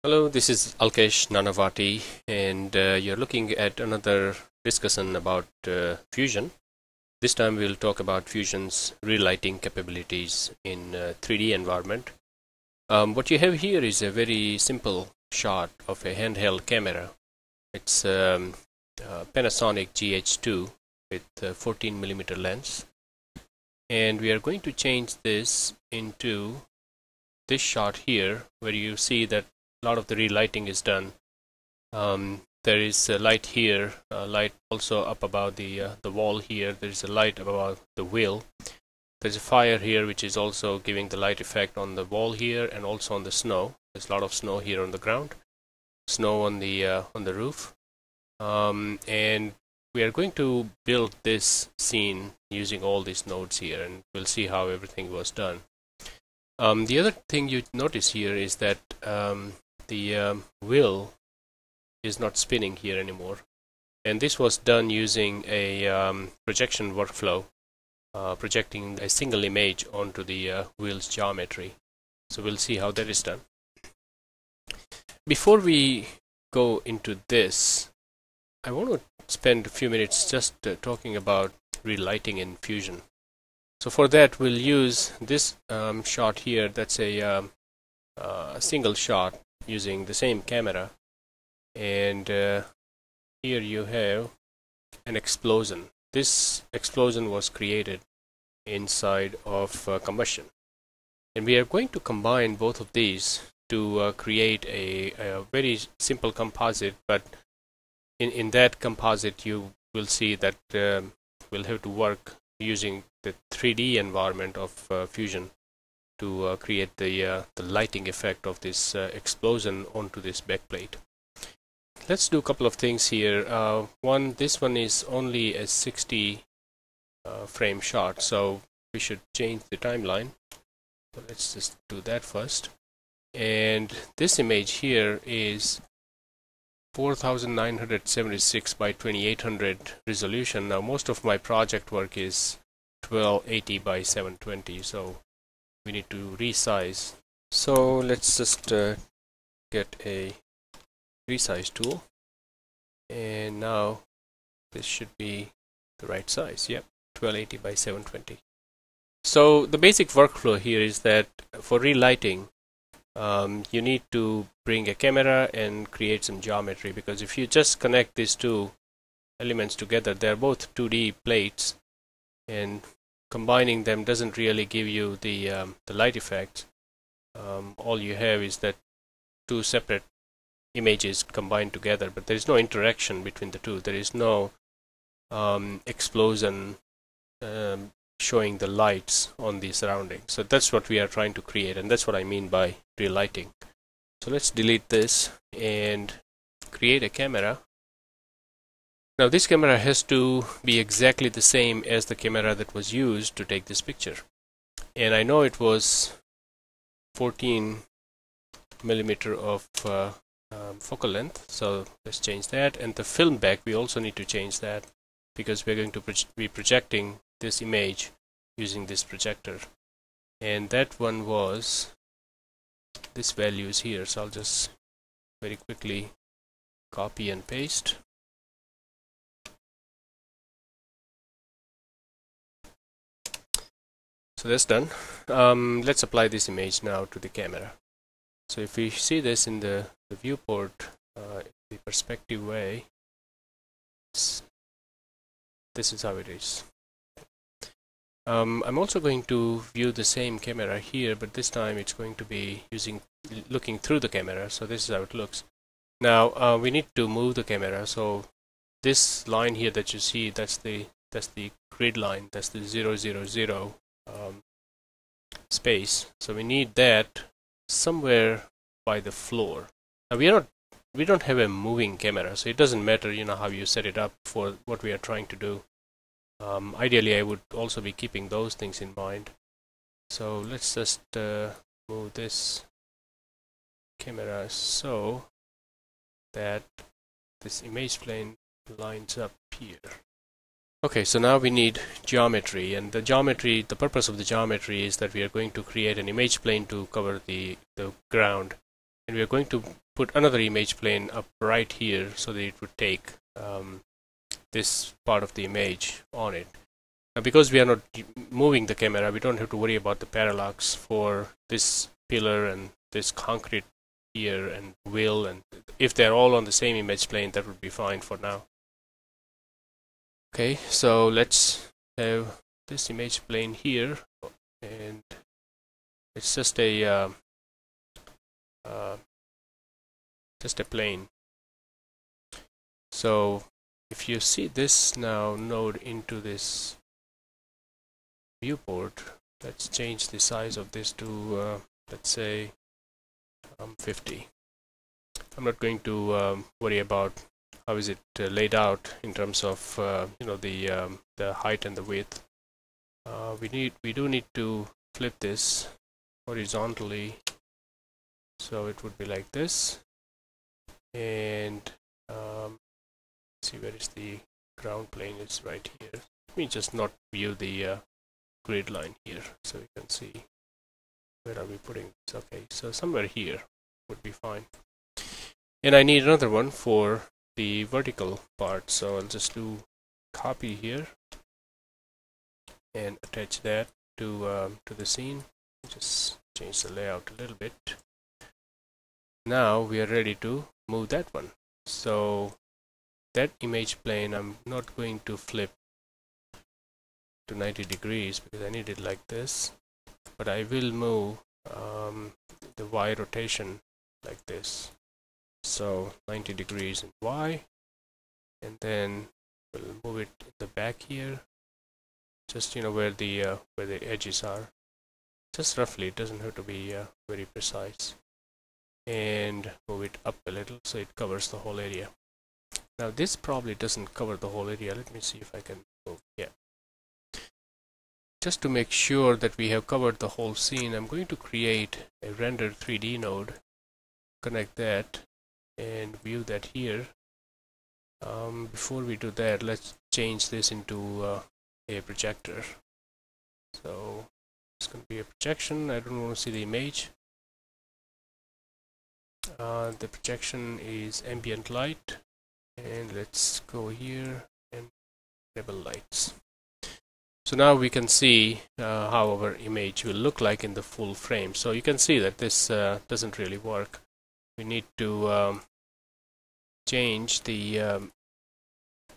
Hello, this is Alkesh Nanavati, and you're looking at another discussion about Fusion. This time we'll talk about Fusion's relighting capabilities in 3D environment. What you have here is a very simple shot of a handheld camera. It's Panasonic GH2 with a 14mm lens, and we are going to change this into this shot here, where you see that a lot of the relighting is done. There is a light here, light also up above the wall here. There is a light above the wheel. There's a fire here which is also giving the light effect on the wall here and also on the snow. There's a lot of snow here on the ground, snow on the roof, and we are going to build this scene using all these nodes here, and we'll see how everything was done. The other thing you notice here is that the wheel is not spinning here anymore, and this was done using a projection workflow, projecting a single image onto the wheel's geometry. So we'll see how that is done. Before we go into this, I want to spend a few minutes just talking about relighting in Fusion. So for that we'll use this shot here. That's a single shot using the same camera, and here you have an explosion. This explosion was created inside of combustion, and we are going to combine both of these to create a very simple composite. But in that composite you will see that we'll have to work using the 3D environment of Fusion to create the lighting effect of this explosion onto this backplate. Let's do a couple of things here. This one is only a 60 frame shot, so we should change the timeline. So let's just do that first. And this image here is 4976 by 2800 resolution. Now most of my project work is 1280 by 720, so we need to resize. So let's just get a resize tool, and now this should be the right size. Yep, 1280 by 720. So the basic workflow here is that for relighting you need to bring a camera and create some geometry, because if you just connect these two elements together, they're both 2D plates, and combining them doesn't really give you the light effect. All you have is that two separate images combined together, but there is no interaction between the two. There is no explosion showing the lights on the surroundings. So that's what we are trying to create, and that's what I mean by relighting. So let's delete this and create a camera. Now this camera has to be exactly the same as the camera that was used to take this picture, and I know it was 14mm of focal length, so let's change that. And the film back, we also need to change that, because we're going to be projecting this image using this projector, and that one was this value is here. So I'll just very quickly copy and paste. So that's done. Let's apply this image now to the camera. So if we see this in the viewport, the perspective way, this is how it is. I'm also going to view the same camera here, but this time it's going to be looking through the camera. So this is how it looks. Now we need to move the camera. So this line here that you see, that's the grid line. That's the 000 space. So we need that somewhere by the floor. Now we don't have a moving camera, so it doesn't matter, how you set it up for what we are trying to do. Ideally I would also be keeping those things in mind. So let's just move this camera so that this image plane lines up here. Okay, so now we need geometry, and the purpose of the geometry is that we are going to create an image plane to cover the ground, and we are going to put another image plane up right here so that it would take this part of the image on it. Now, because we are not moving the camera, we don't have to worry about the parallax for this pillar and this concrete here and wheel, and if they're all on the same image plane, that would be fine for now. Okay, so let's have this image plane here, and it's just a plane. So if you see this now node into this viewport, let's change the size of this to let's say 50. I'm not going to worry about how is it laid out in terms of the height and the width. We do need to flip this horizontally, so it would be like this, and see where is the ground plane. It's right here. Let me just not view the grid line here so you can see where are we putting this. Okay, so somewhere here would be fine, and I need another one for the vertical part, so I'll just do copy here and attach that to the scene. Just change the layout a little bit. Now we are ready to move that one. So that image plane, I'm not going to flip to 90 degrees because I need it like this, but I will move the Y rotation like this. So 90 degrees in Y, and then we'll move it in the back here, just where the edges are, just roughly. It doesn't have to be very precise, and move it up a little so it covers the whole area. Now this probably doesn't cover the whole area. Let me see if I can move. Yeah, just to make sure that we have covered the whole scene, I'm going to create a render 3D node, connect that and view that here. Before we do that, let's change this into a projector. So it's going to be a projection. I don't want to see the image. The projection is ambient light, and let's go here and enable lights. So now we can see how our image will look like in the full frame. So you can see that this doesn't really work. We need to change the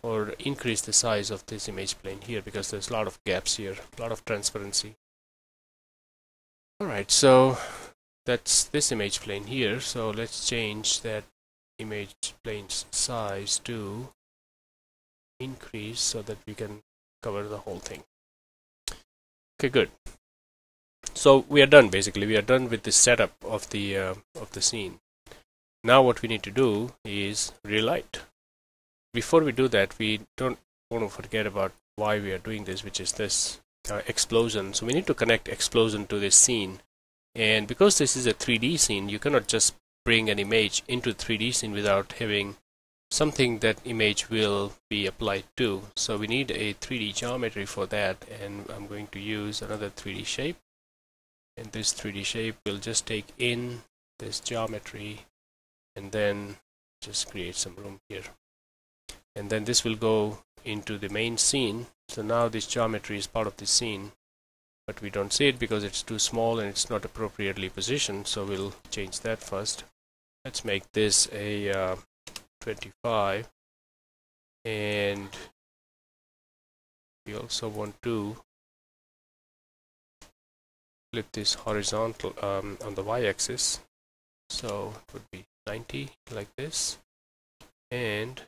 or increase the size of this image plane here because there's a lot of gaps here, a lot of transparency. Alright, so that's this image plane here. So let's change that image plane's size to increase so that we can cover the whole thing. Okay, good. So we are done. Basically, we are done with the setup of the scene. Now what we need to do is relight. Before we do that, we don't want to forget about why we are doing this, which is this explosion. So we need to connect explosion to this scene, and because this is a 3D scene, you cannot just bring an image into 3D scene without having something that image will be applied to. So we need a 3D geometry for that, and I'm going to use another 3D shape, and this 3D shape will just take in this geometry and then just create some room here, and then this will go into the main scene. So now this geometry is part of the scene, but we don't see it because it's too small and it's not appropriately positioned, so we'll change that first. Let's make this a 25, and we also want to flip this horizontal on the y-axis, so it would be 90 like this, and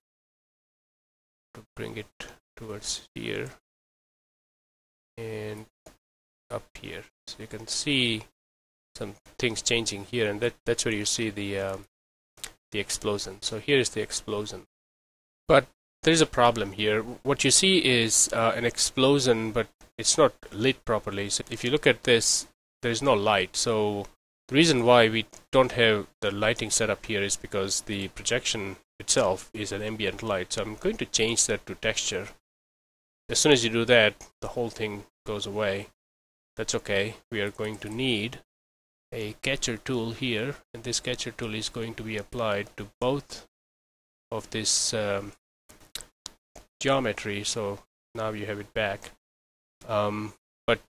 to bring it towards here and up here. So you can see some things changing here, and that's where you see the explosion. So here is the explosion, but there is a problem here. What you see is an explosion, but it's not lit properly. So if you look at this, there is no light. So the reason why we don't have the lighting set up here is because the projection itself is an ambient light. So I'm going to change that to texture. As soon as you do that, the whole thing goes away. That's okay. We are going to need a catcher tool here, and this catcher tool is going to be applied to both of this geometry. So now you have it back. But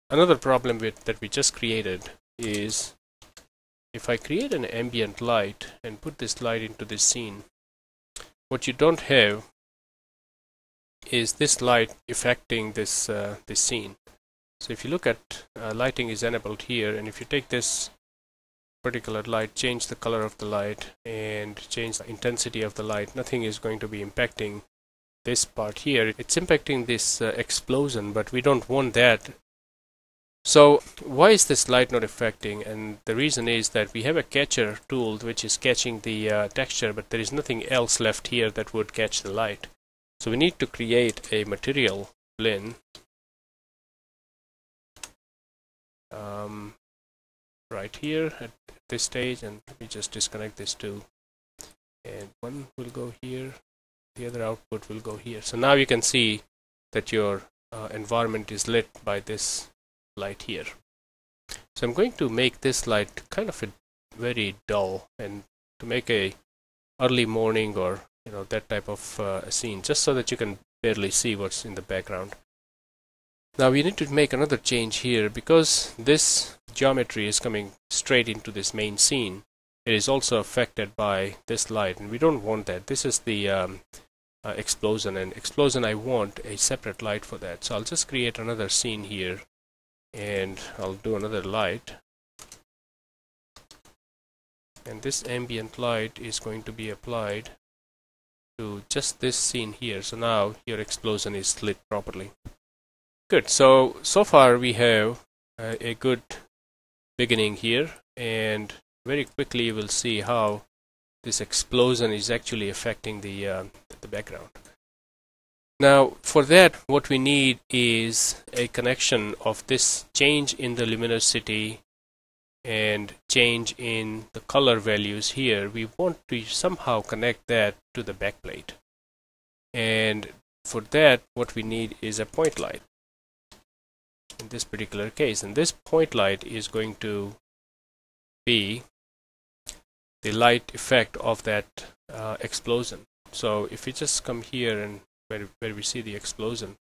another problem that we just created is if I create an ambient light and put this light into this scene, what you don't have is this light affecting this this scene. So if you look at lighting is enabled here, and if you take this particular light, change the color of the light and change the intensity of the light, nothing is going to be impacting this part here. It's impacting this explosion, but we don't want that. So why is this light not affecting? And the reason is that we have a catcher tool which is catching the texture, but there is nothing else left here that would catch the light. So we need to create a material blend right here at this stage, and we just disconnect this two, and one will go here, the other output will go here. So now you can see that your environment is lit by this light here. So I'm going to make this light kind of a very dull, and to make a early morning or that type of scene, just so that you can barely see what's in the background. Now we need to make another change here, because this geometry is coming straight into this main scene. It is also affected by this light, and we don't want that. This is the explosion, and explosion I want a separate light for that. So I'll just create another scene here, and I'll do another light, and this ambient light is going to be applied to just this scene here. So now your explosion is lit properly. Good. So far we have a good beginning here, and very quickly you will see how this explosion is actually affecting the background. Now for that, what we need is a connection of this change in the luminosity and change in the color values here. We want to somehow connect that to the backplate, and for that what we need is a point light in this particular case, and this point light is going to be the light effect of that explosion. So if we just come here and where we see the explosion,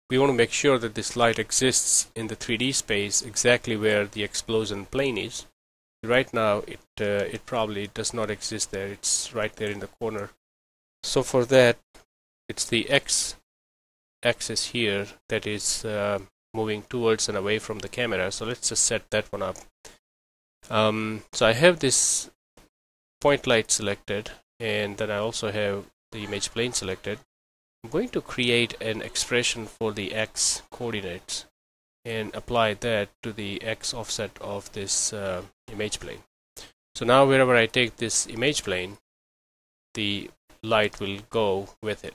we want to make sure that this light exists in the 3D space exactly where the explosion plane is. Right now it probably does not exist there. It's right there in the corner. So for that, it's the X axis here that is moving towards and away from the camera. So let's just set that one up. So I have this point light selected, and then I also have the image plane selected. I'm going to create an expression for the X coordinates and apply that to the X offset of this image plane. So now wherever I take this image plane, the light will go with it,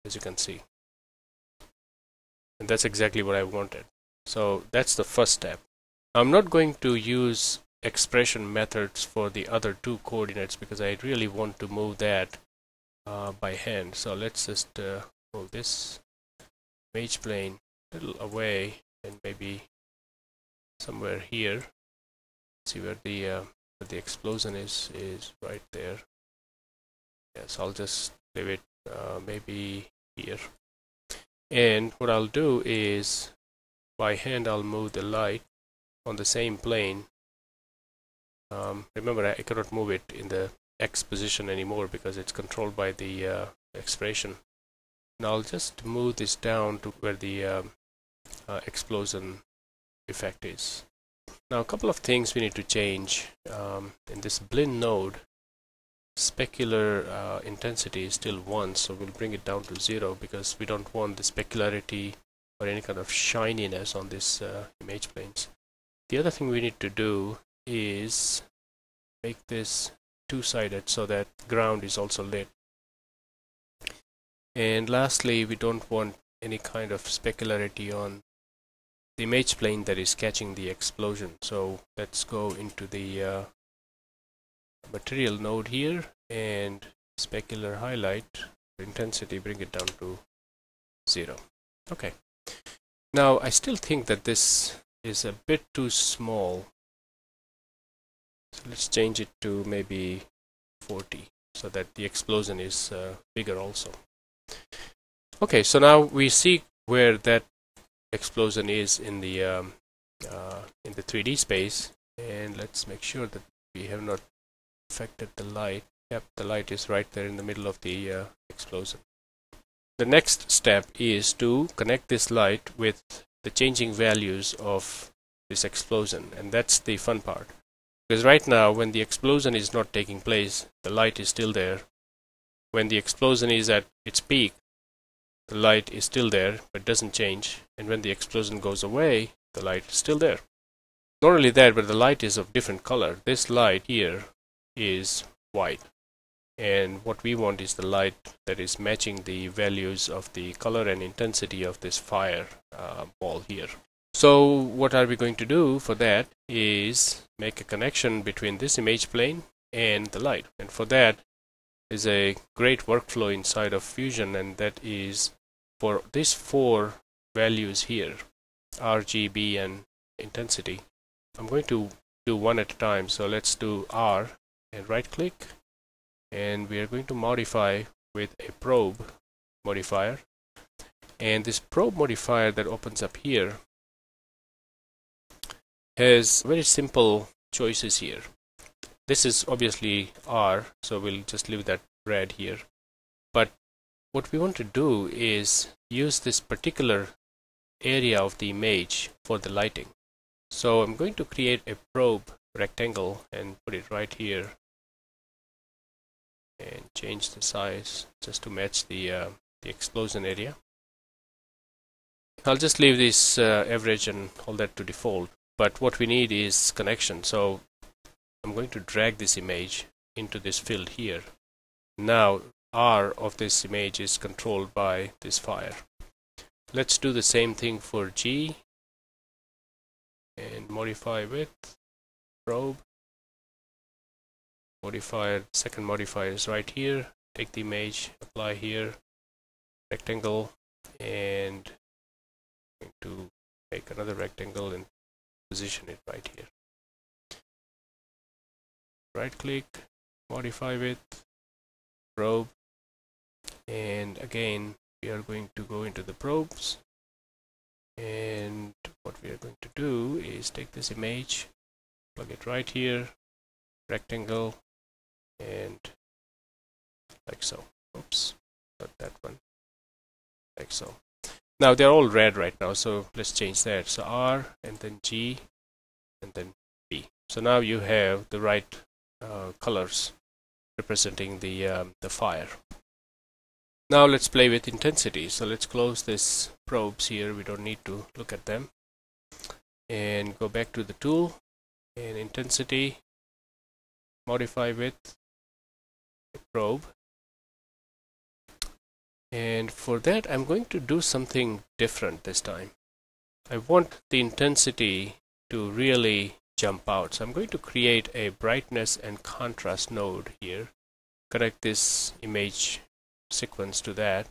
as you can see. And that's exactly what I wanted. So that's the first step. I'm not going to use expression methods for the other two coordinates because I really want to move that by hand. So let's just move this image plane a little away, and maybe somewhere here. See where the explosion is right there. Yes, I'll just leave it maybe here. And what I'll do is by hand I'll move the light on the same plane. Remember, I cannot move it in the X position anymore because it's controlled by the expression. Now I'll just move this down to where the explosion effect is. Now a couple of things we need to change. In this blend node, specular intensity is still 1, so we'll bring it down to 0 because we don't want the specularity or any kind of shininess on this image planes. The other thing we need to do is make this two-sided so that ground is also lit. And lastly, we don't want any kind of specularity on the image plane that is catching the explosion. So let's go into the material node here and specular highlight intensity, bring it down to 0. Okay. Now I still think that this is a bit too small. So let's change it to maybe 40 so that the explosion is bigger also. Okay, so now we see where that explosion is in the 3D space, and let's make sure that we have not affected the light. Yep, the light is right there in the middle of the explosion. The next step is to connect this light with the changing values of this explosion, and that's the fun part. Because right now, when the explosion is not taking place, the light is still there. When the explosion is at its peak, the light is still there, but doesn't change. And when the explosion goes away, the light is still there. Not only that, but the light is of different color. This light here is white. And what we want is the light that is matching the values of the color and intensity of this fire ball here. So what are we going to do for that is make a connection between this image plane and the light. And for that is a great workflow inside of Fusion, and that is for these 4 values here, R, G, B, and intensity. I'm going to do one at a time. So let's do R and right click, and we are going to modify with a probe modifier. And this probe modifier that opens up here has very simple choices here. This is obviously R, so we'll just leave that red here. But what we want to do is use this particular area of the image for the lighting. So I'm going to create a probe rectangle and put it right here, and change the size just to match the explosion area. I'll just leave this average and all that to default. But what we need is connection. So I'm going to drag this image into this field here. Now R of this image is controlled by this fire. Let's do the same thing for G and modify with probe modifier. Second modifier is right here. Take the image, apply here, rectangle, and I'm going to make another rectangle and position it right here. Right click, modify with probe, and again we are going to go into the probes, and what we are going to do is take this image, plug it right here, rectangle, and like so. Oops, not that one. Like so. Now they're all red right now, so let's change that. So R and then G and then B. So now you have the right colors representing the fire. Now let's play with intensity. So let's close this probes here. We don't need to look at them. And go back to the tool and intensity, modify with a probe. And for that, I'm going to do something different this time. I want the intensity to really jump out. So I'm going to create a brightness and contrast node here. Connect this image sequence to that.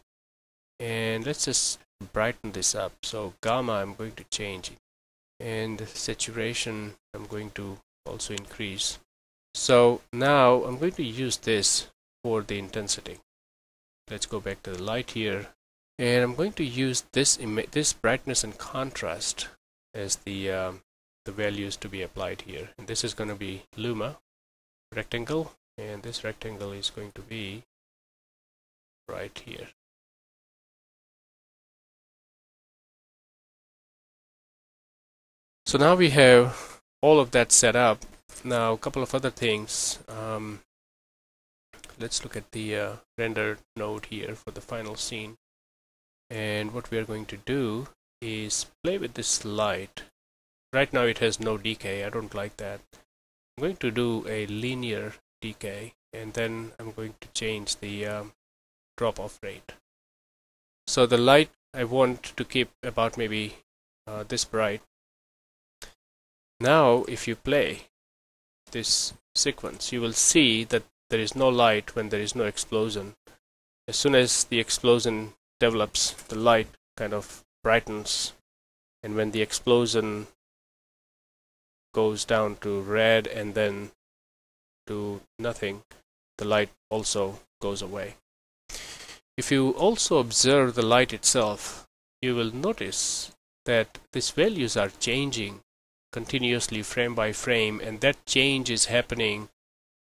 And let's just brighten this up. So gamma, I'm going to change it. And saturation, I'm going to also increase. So now I'm going to use this for the intensity. Let's go back to the light here, and I'm going to use this brightness and contrast as the values to be applied here. And this is going to be luma rectangle, and this rectangle is going to be right here. So now we have all of that set up. Now a couple of other things. Let's look at the render node here for the final scene. And what we are going to do is play with this light. Right now it has no decay. I don't like that. I'm going to do a linear decay, and then I'm going to change the drop-off rate. So the light I want to keep about maybe this bright. Now if you play this sequence, you will see that there is no light when there is no explosion. As soon as the explosion develops, the light kind of brightens, and when the explosion goes down to red and then to nothing, the light also goes away. If you also observe the light itself, you will notice that these values are changing continuously frame by frame, and that change is happening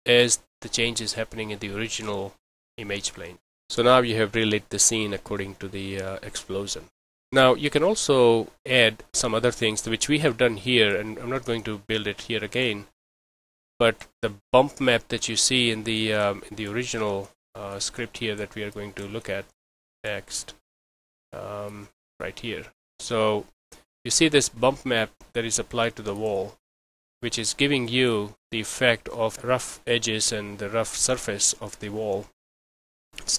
as the change is happening in the original image plane. So now you have relit the scene according to the explosion. Now you can also add some other things which we have done here, and I'm not going to build it here again, but the bump map that you see in the original script here that we are going to look at next, right here. So you see this bump map that is applied to the wall, which is giving you the effect of rough edges and the rough surface of the wall.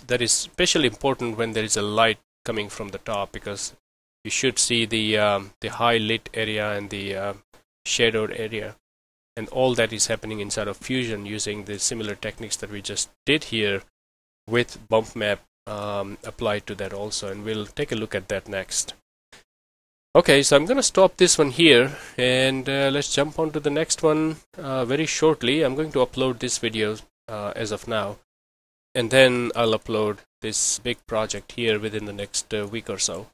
That is especially important when there is a light coming from the top, because you should see the high lit area and the shadowed area, and all that is happening inside of Fusion using the similar techniques that we just did here with bump map applied to that also, and we'll take a look at that next. Okay, so I'm going to stop this one here, and let's jump on to the next one very shortly. I'm going to upload this video as of now, and then I'll upload this big project here within the next week or so.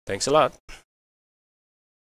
Thanks a lot.